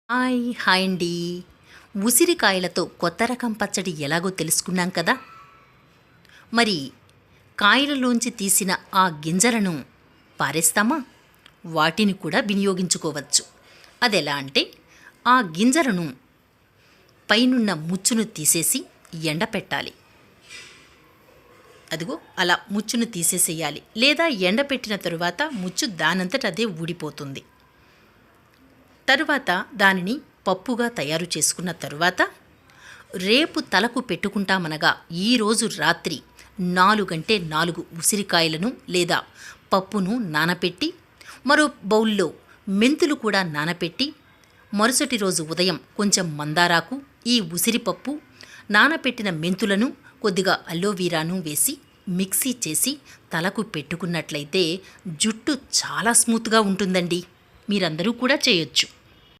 Hi అండి. ఉసిరికాయలతో కొత్త రకం పచ్చడి ఎలాగో తెలుసుకున్నాం కదా. మరి కాయలలోంచి తీసిన ఆ గింజలను పారేస్తామా? వాటిని కూడా వినియోగించుకోవచ్చు. అదెలా అంటే ఆ గింజలను పైనున్న ముచ్చును తీసేసి ఎండపెట్టాలి. అదిగో అలా ముచ్చును తీసేసేయాలి. లేదా ఎండపెట్టిన తరువాత ముచ్చు దానంతట అదే ఊడిపోతుంది. తరువాత దానిని పప్పుగా తయారు చేసుకున్న తరువాత రేపు తలకు పెట్టుకుంటామనగా ఈరోజు రాత్రి 4 ఉసిరికాయలను లేదా పప్పును నానపెట్టి మరో బౌల్లో మెంతులు కూడా నానపెట్టి మరుసటి రోజు ఉదయం కొంచెం మందారాకు, ఈ ఉసిరిపప్పు, నానపెట్టిన మెంతులను, కొద్దిగా అల్లోవీరాను వేసి మిక్సీ చేసి తలకు పెట్టుకున్నట్లయితే జుట్టు చాలా స్మూత్గా ఉంటుందండి. మీరందరూ కూడా చేయొచ్చు.